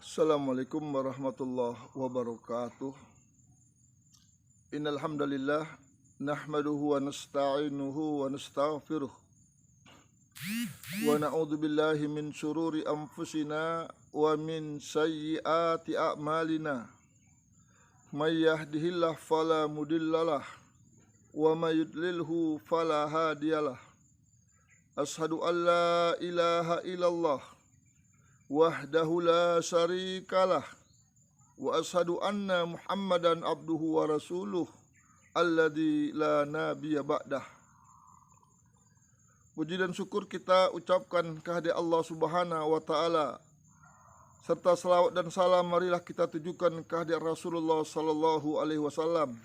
Assalamualaikum warahmatullahi wabarakatuh. Innal hamdalillah nahmaduhu wa nasta'inuhu wa nastaghfiruh wa na'udzu billahi min syururi anfusina wa min sayyiati a'malina. May yahdihillahu fala mudhillalah wa may yudlilhu fala hadiyalah. Asyhadu an la ilaha illallah wahdahu la syarikalah wa asyhadu anna Muhammadan abduhu wa rasuluh alladzi la nabiyya ba'dah. Puji dan syukur kita ucapkan kehadirat Allah Subhanahu wa taala, serta salawat dan salam marilah kita tujukan kehadirat Rasulullah sallallahu alaihi wasallam,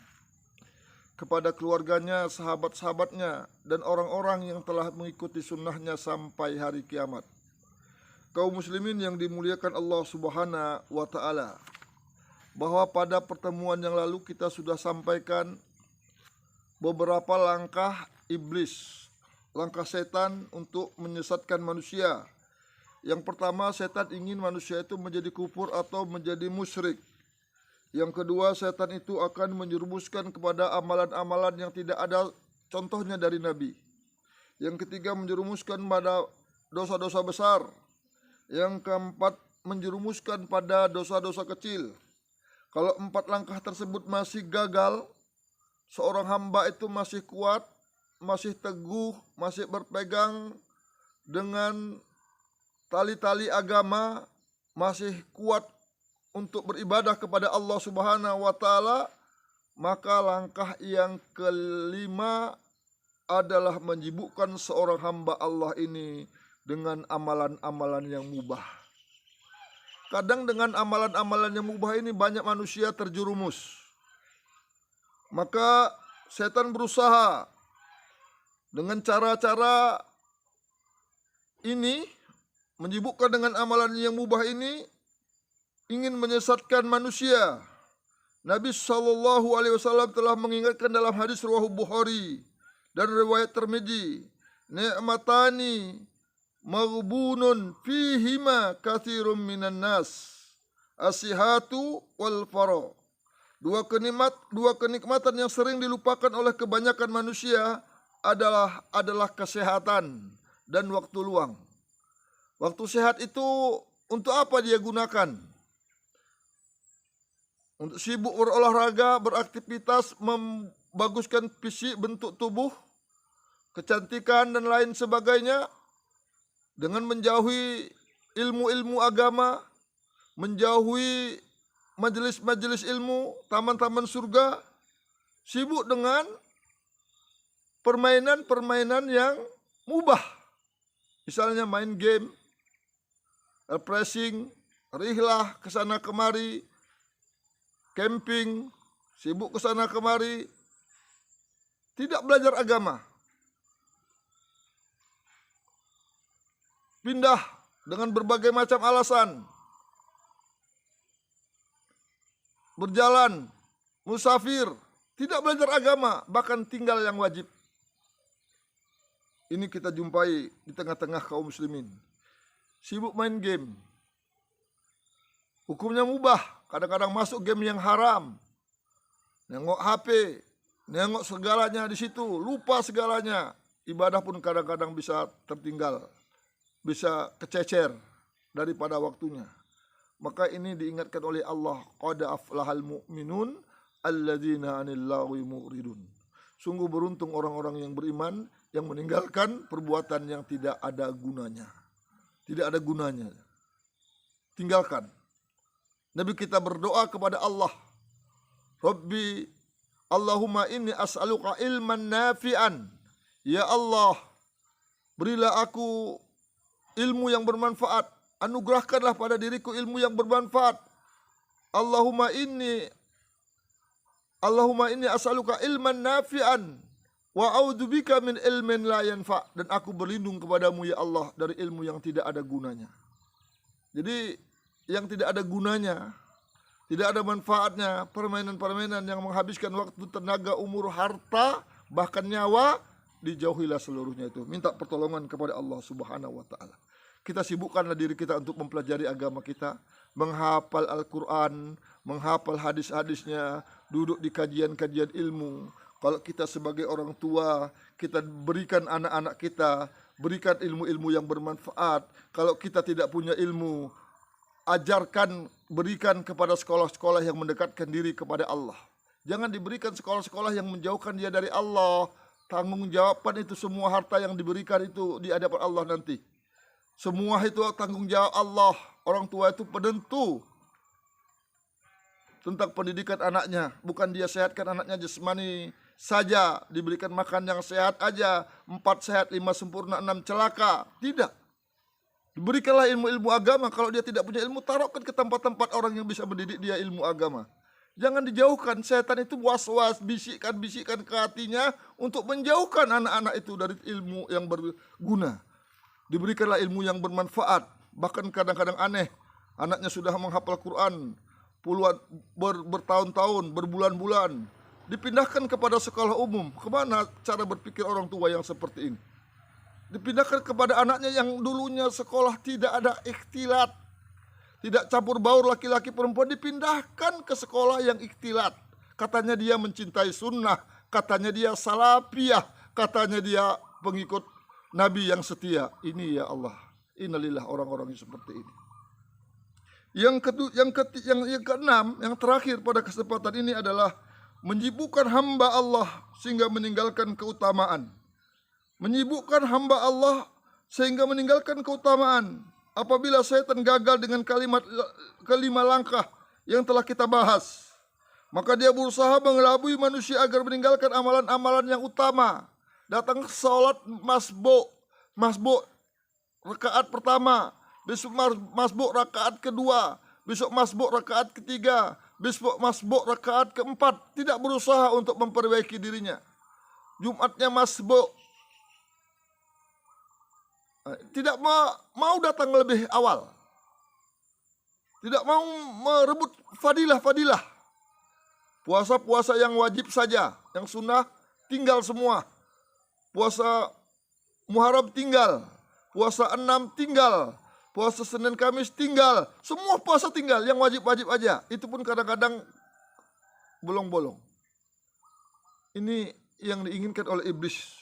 kepada keluarganya, sahabat-sahabatnya, dan orang-orang yang telah mengikuti sunnahnya sampai hari kiamat. Kaum muslimin yang dimuliakan Allah Subhanahu wa taala, bahwa pada pertemuan yang lalu kita sudah sampaikan beberapa langkah iblis, langkah setan untuk menyesatkan manusia. Yang pertama, setan ingin manusia itu menjadi kufur atau menjadi musyrik. Yang kedua, setan itu akan menjerumuskan kepada amalan-amalan yang tidak ada contohnya dari Nabi. Yang ketiga, menjerumuskan pada dosa-dosa besar. Yang keempat, menjerumuskan pada dosa-dosa kecil. Kalau empat langkah tersebut masih gagal, seorang hamba itu masih kuat, masih teguh, masih berpegang dengan tali-tali agama, masih kuat untuk beribadah kepada Allah Subhanahu wa taala, maka langkah yang kelima adalah menyibukkan seorang hamba Allah ini dengan amalan-amalan yang mubah. Kadang dengan amalan-amalan yang mubah ini banyak manusia terjerumus. Maka setan berusaha dengan cara-cara ini, menyibukkan dengan amalan yang mubah ini, ingin menyesatkan manusia. Nabi SAW telah mengingatkan dalam hadis riwayat Bukhari dan riwayat Tirmidzi, ni'matani maghbunun fihima katsirun minan nas, as-sihhatu wal fara. Dua kenikmatan yang sering dilupakan oleh kebanyakan manusia adalah kesehatan dan waktu luang. Waktu sehat itu untuk apa dia gunakan? Untuk sibuk berolahraga, beraktivitas, membaguskan fisik, bentuk tubuh, kecantikan dan lain sebagainya, dengan menjauhi ilmu-ilmu agama, menjauhi majelis-majelis ilmu, taman-taman surga, sibuk dengan permainan-permainan yang mubah. Misalnya main game, refreshing, rihlah kesana kemari, camping, sibuk kesana kemari, tidak belajar agama. Pindah dengan berbagai macam alasan. Berjalan, musafir, tidak belajar agama, bahkan tinggal yang wajib. Ini kita jumpai di tengah-tengah kaum muslimin. Sibuk main game. Hukumnya mubah, kadang-kadang masuk game yang haram. Nengok HP, nengok segalanya di situ, lupa segalanya. Ibadah pun kadang-kadang bisa tertinggal, bisa kececer daripada waktunya. Maka ini diingatkan oleh Allah, qad aflahal mu'minun alladzina 'anil lagwi mu'ridun. Sungguh beruntung orang-orang yang beriman yang meninggalkan perbuatan yang tidak ada gunanya. Tidak ada gunanya. Tinggalkan. Nabi kita berdoa kepada Allah, Rabbi Allahumma inni as'aluka ilman nafi'an. Ya Allah, berilah aku ilmu yang bermanfaat. Anugerahkanlah pada diriku ilmu yang bermanfaat. Allahumma inni as'aluka ilman nafi'an wa a'udzubika min ilmin la yanfa'. Dan aku berlindung kepadamu ya Allah dari ilmu yang tidak ada gunanya. Jadi yang tidak ada gunanya, tidak ada manfaatnya, permainan-permainan yang menghabiskan waktu, tenaga, umur, harta, bahkan nyawa, dijauhilah seluruhnya itu. Minta pertolongan kepada Allah Subhanahu wa taala. Kita sibukkanlah diri kita untuk mempelajari agama kita, menghafal Al-Quran, menghafal hadis-hadisnya, duduk di kajian-kajian ilmu. Kalau kita sebagai orang tua, kita berikan anak-anak kita, berikan ilmu-ilmu yang bermanfaat. Kalau kita tidak punya ilmu, ajarkan, berikan kepada sekolah-sekolah yang mendekatkan diri kepada Allah. Jangan diberikan sekolah-sekolah yang menjauhkan dia dari Allah. Tanggung jawaban itu semua harta yang diberikan itu di hadapan Allah nanti. Semua itu tanggung jawab Allah. Orang tua itu penentu tentang pendidikan anaknya. Bukan dia sehatkan anaknya jasmani saja, diberikan makan yang sehat aja, 4 sehat, 5 sempurna, 6 celaka. Tidak. Diberikanlah ilmu-ilmu agama. Kalau dia tidak punya ilmu, taruhkan ke tempat-tempat orang yang bisa mendidik dia ilmu agama. Jangan dijauhkan. Setan itu was-was, bisikan-bisikan ke hatinya untuk menjauhkan anak-anak itu dari ilmu yang berguna. Diberikanlah ilmu yang bermanfaat. Bahkan kadang-kadang aneh, anaknya sudah menghafal Quran puluhan bertahun-tahun, berbulan-bulan, dipindahkan kepada sekolah umum. Kemana cara berpikir orang tua yang seperti ini? Dipindahkan kepada anaknya yang dulunya sekolah tidak ada ikhtilat, tidak campur baur laki-laki perempuan, dipindahkan ke sekolah yang ikhtilat. Katanya dia mencintai sunnah, katanya dia salafiyah, katanya dia pengikut Nabi yang setia. Ini ya Allah, innalillah orang-orang yang seperti ini. Yang keenam, yang terakhir pada kesempatan ini adalah menyibukkan hamba Allah sehingga meninggalkan keutamaan. Menyibukkan hamba Allah sehingga meninggalkan keutamaan. Apabila setan gagal dengan kelima langkah yang telah kita bahas, maka dia berusaha mengelabui manusia agar meninggalkan amalan-amalan yang utama. Datang sholat masbuk rakaat pertama, besok masbuk rakaat kedua, besok masbuk rakaat ketiga, besok masbuk rakaat keempat. Tidak berusaha untuk memperbaiki dirinya. Jumatnya masbuk, tidak mau datang lebih awal, tidak mau merebut fadilah-fadilah. Puasa-puasa yang wajib saja, yang sunnah tinggal semua. Puasa Muharram tinggal, puasa 6 tinggal, puasa Senin Kamis tinggal, semua puasa tinggal, yang wajib-wajib aja. Itu pun kadang-kadang bolong-bolong. Ini yang diinginkan oleh iblis,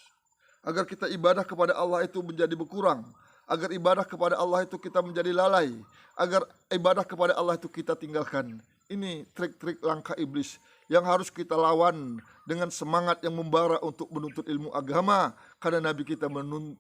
agar kita ibadah kepada Allah itu menjadi berkurang, agar ibadah kepada Allah itu kita menjadi lalai, agar ibadah kepada Allah itu kita tinggalkan. Ini trik-trik langkah iblis yang harus kita lawan dengan semangat yang membara untuk menuntut ilmu agama, karena Nabi kita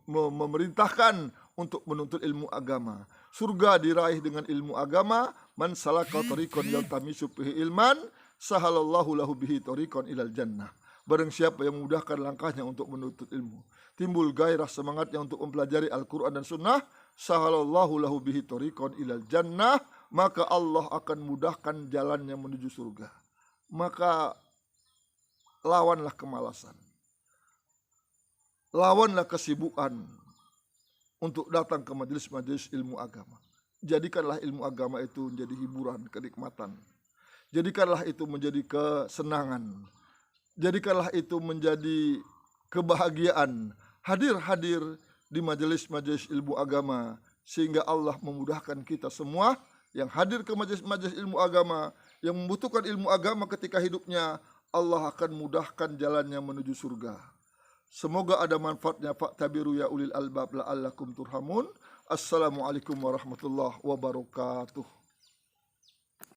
memerintahkan untuk menuntut ilmu agama. Surga diraih dengan ilmu agama. Man salaka tariqan yaltamisu fihi ilman, sahalallahu lahu bihi tariqan ilal jannah. Barang siapa yang memudahkan langkahnya untuk menuntut ilmu, timbul gairah semangatnya untuk mempelajari Al-Quran dan Sunnah, sahalallahu lahu bihi tariqan ilal jannah, maka Allah akan mudahkan jalannya menuju surga. Maka lawanlah kemalasan, lawanlah kesibukan untuk datang ke majelis-majelis ilmu agama. Jadikanlah ilmu agama itu menjadi hiburan, kenikmatan. Jadikanlah itu menjadi kesenangan. Jadikanlah itu menjadi kebahagiaan. Hadir di majelis-majelis ilmu agama, sehingga Allah memudahkan kita semua yang hadir ke majelis-majelis ilmu agama, yang membutuhkan ilmu agama ketika hidupnya, Allah akan mudahkan jalannya menuju surga. Semoga ada manfaatnya. Fa'tabiru ya ulil albab la'allakum turhamun. Assalamualaikum warahmatullahi wabarakatuh.